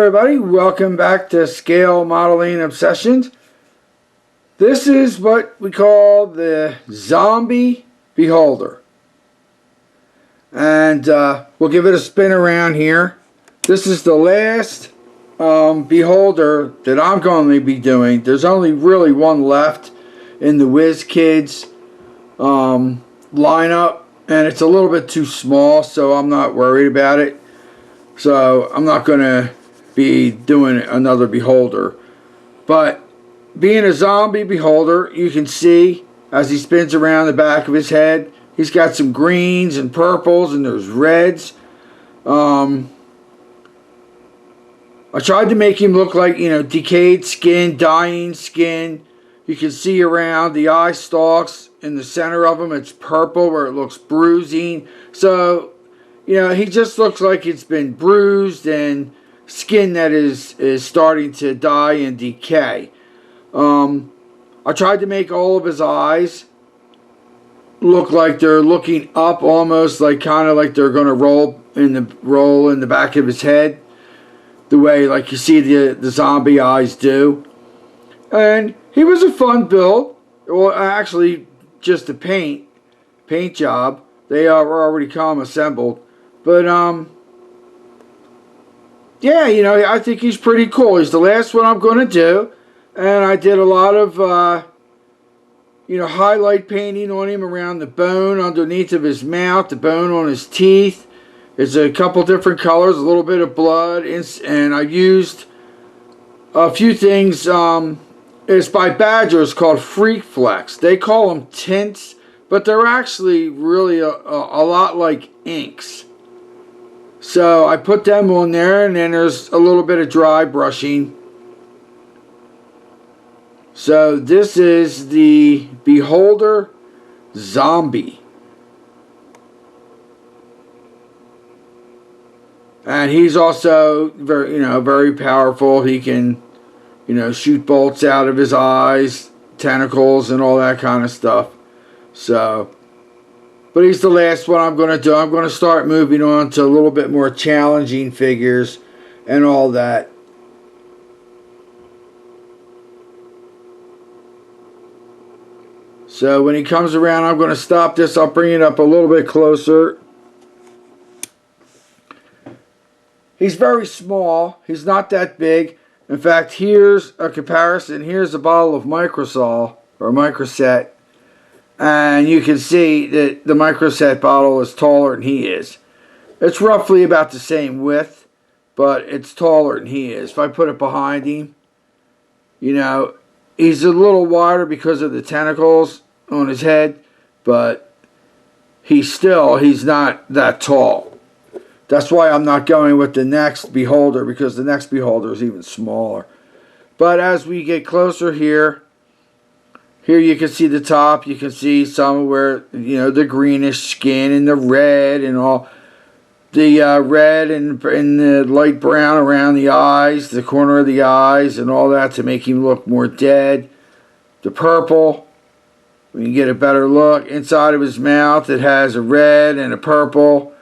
everybody, welcome back to Scale Modeling Obsessions. This is what we call the Zombie Beholder. And we'll give it a spin around here. This is the last beholder that I'm going to be doing. There's only really one left in the Wizkids lineup. And it's a little bit too small, so I'm not worried about it. So I'm not going to be doing another beholder. But being a zombie beholder, you can see as he spins around the back of his head, he's got some greens and purples and there's reds. I tried to make him look like, decayed skin, dying skin. You can see around the eye stalks in the center of him, it's purple where it looks bruising. So, he just looks like it's been bruised and skin that is starting to die and decay. I tried to make all of his eyes look like they're looking up, almost like kind of like they're going to roll in the back of his head, the way like you see the zombie eyes do. And he was a fun build. Well, actually, just a paint job. They were already come assembled. But, yeah, I think he's pretty cool. He's the last one I'm going to do. And I did a lot of, highlight painting on him around the bone underneath of his mouth, the bone on his teeth. It's a couple different colors, a little bit of blood. And I used a few things. It's by Badger. It's called Freak Flex. They call them tints, but they're actually really a lot like inks. So I put them on there, and then there's a little bit of dry brushing. So this is the Beholder Zombie. And he's also very powerful. He can, shoot bolts out of his eyes, tentacles, and all that kind of stuff. So, but he's the last one I'm going to do. I'm going to start moving on to a little bit more challenging figures and all that. So when he comes around, I'm going to stop this. I'll bring it up a little bit closer. He's very small. He's not that big. In fact, here's a comparison. Here's a bottle of Microsol or Microset. And you can see that the Microset bottle is taller than he is. It's roughly about the same width, but it's taller than he is. If I put it behind him, he's a little wider because of the tentacles on his head, but he's not that tall. That's why I'm not going with the next beholder, because the next beholder is even smaller. But as we get closer here you can see the top. You can see some where, the greenish skin and the red and all. The red and the light brown around the eyes, the corner of the eyes and all that to make him look more dead. The purple, we can get a better look. Inside of his mouth, it has a red and a purple.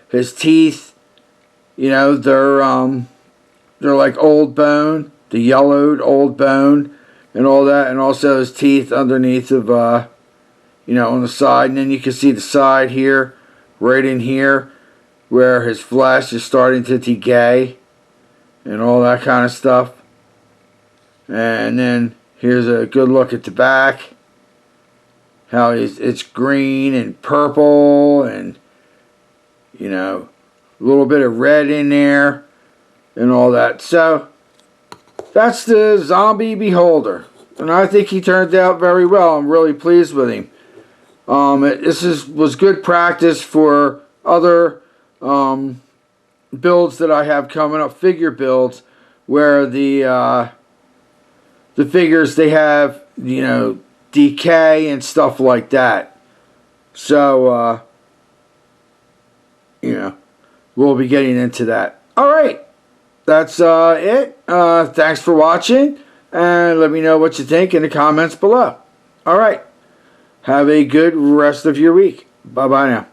His teeth, they're like old bone, the yellowed old bone and all that. And also his teeth underneath of, on the side. And then you can see the side here, right in here, where his flesh is starting to decay and all that kind of stuff. And then here's a good look at the back. How it's green and purple and, a little bit of red in there and all that. So that's the Zombie Beholder. And I think he turned out very well. I'm really pleased with him. Was good practice for other builds that I have coming up, figure builds, where the figures, they have, decay and stuff like that. So, we'll be getting into that. All right. That's it. Thanks for watching. And let me know what you think in the comments below. All right. Have a good rest of your week. Bye-bye now.